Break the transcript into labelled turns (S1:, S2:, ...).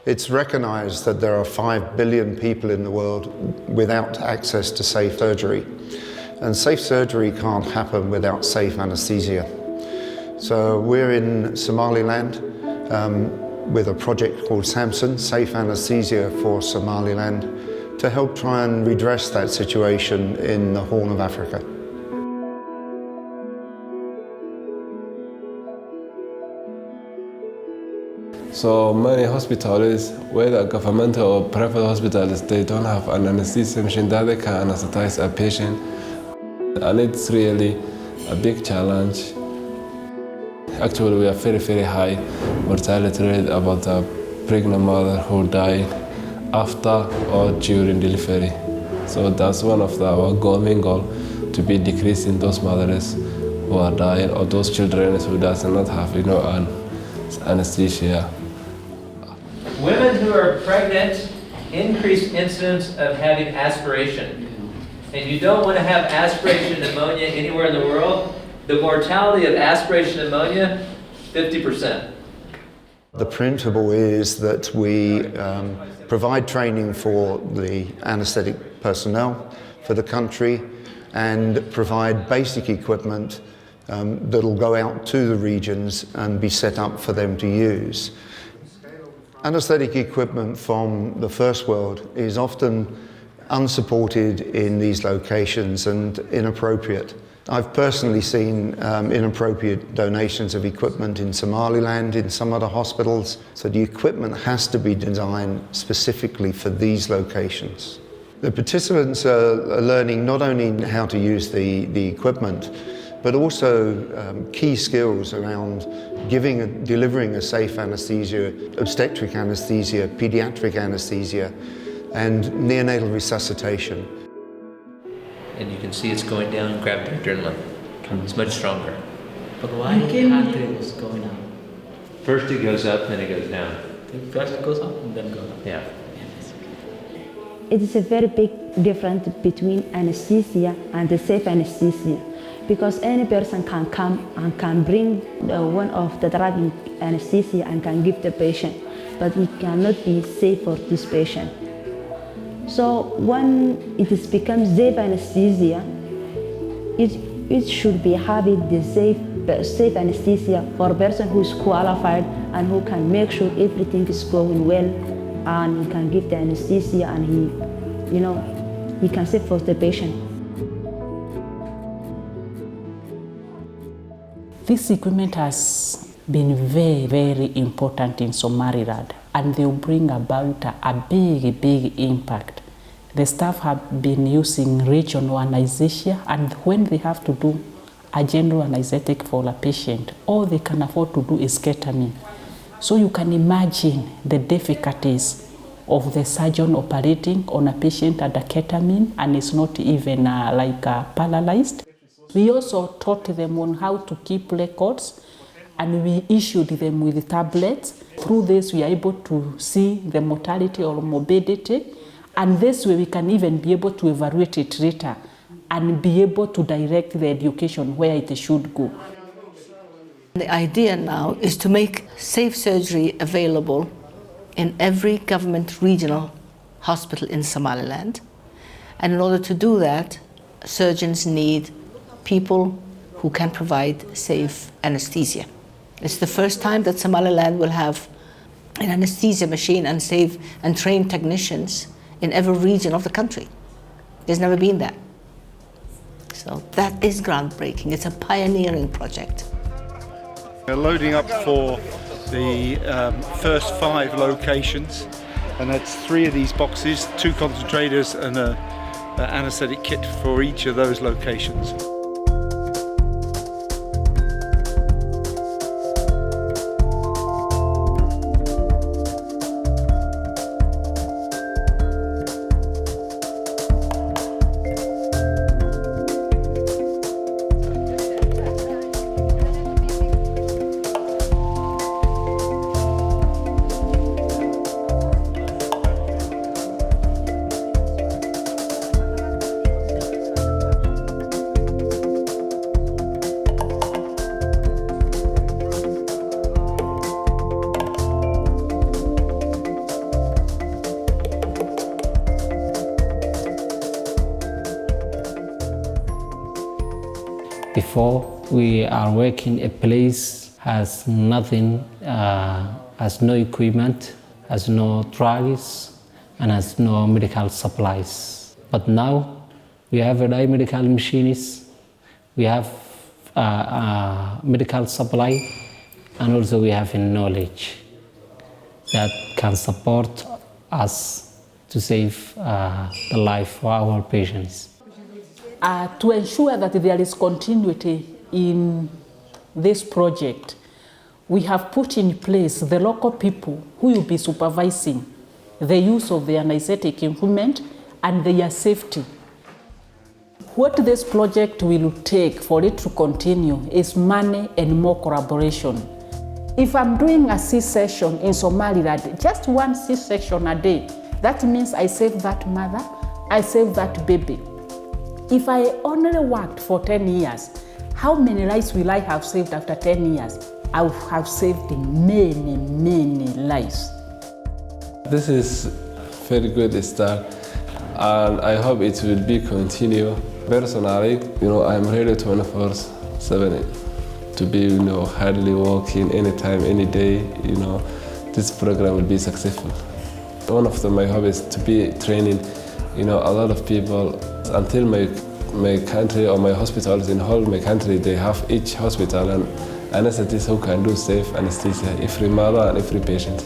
S1: It's recognized that there are 5 billion people in the world without access to safe surgery. And safe surgery can't happen without safe anesthesia. So we're in Somaliland with a project called SANSOM, Safe Anaesthesia for Somaliland, to help try and redress that situation in the Horn of Africa.
S2: So many hospitals, whether governmental or private hospitals, they don't have an anesthesia machine that they can anesthetize a patient. And it's really a big challenge. Actually, we have very high mortality rate about a pregnant mother who died after or during delivery. So that's one of our main goal, to be decreasing those mothers who are dying or those children who does not have, an anesthesia.
S3: Women who are pregnant, increased incidence of having aspiration. And you don't want to have aspiration pneumonia anywhere in the world. The mortality of aspiration pneumonia, 50%.
S1: The principle is that we provide training for the anaesthetic personnel for the country and provide basic equipment that'll go out to the regions and be set up for them to use. Anaesthetic equipment from the first world is often unsupported in these locations and inappropriate. I've personally seen inappropriate donations of equipment in Somaliland, in some other hospitals. So the equipment has to be designed specifically for these locations. The participants are learning not only how to use the equipment, but also key skills around delivering a safe anesthesia, obstetric anesthesia, pediatric anesthesia, and neonatal resuscitation.
S3: And you can see it's going down, grab the adrenaline. It's much stronger.
S4: But why heart rate is going up?
S3: First it goes up, then it goes down.
S4: First it goes up and then goes up.
S3: Yeah.
S5: It is a very big difference between anesthesia and the safe anesthesia, because any person can come and can bring one of the drug anesthesia and can give the patient, but it cannot be safe for this patient. So when it is becomes safe anesthesia, it should be having the safe anesthesia for a person who is qualified and who can make sure everything is going well, and he can give the anesthesia and he can save for the patient.
S6: This equipment has been very important in Somaliland, and they will bring about a big impact. The staff have been using regional anesthesia, and when they have to do a general anesthetic for a patient, all they can afford to do is ketamine. So you can imagine the difficulties of the surgeon operating on a patient under ketamine, and it's not even paralyzed. We also taught them on how to keep records, and we issued them with tablets. Through this, we are able to see the mortality or morbidity, and this way we can even be able to evaluate it later and be able to direct the education where it should go.
S7: The idea now is to make safe surgery available in every government regional hospital in Somaliland. And in order to do that, surgeons need people who can provide safe anesthesia. It's the first time that Somaliland will have an anesthesia machine and safe and trained technicians in every region of the country. There's never been that. So that is groundbreaking. It's a pioneering project.
S8: We're loading up for the first 5 locations, and that's 3 of these boxes, 2 concentrators and an anaesthetic kit for each of those locations.
S9: before. We are working a place has nothing, has no equipment, has no drugs, and has no medical supplies. But now we have a Diamedica machines, we have medical supply, and also we have a knowledge that can support us to save the life for our patients.
S6: To ensure that there is continuity in this project, we have put in place the local people who will be supervising the use of the anesthetic equipment and their safety. What this project will take for it to continue is money and more collaboration. If I'm doing a C-section in Somaliland, just one C-section a day, that means I save that mother, I save that baby. If I only worked for 10 years, how many lives will I have saved after 10 years? I would have saved many, many lives.
S2: This is very good start, and I hope it will be continue. Personally, I'm ready 24/7 to be, hardly working anytime, any day. This program will be successful. One of my hobbies to be training, a lot of people until my country or my hospitals in whole my country, they have each hospital and anesthetists who can do safe anesthesia, every mother and every patient.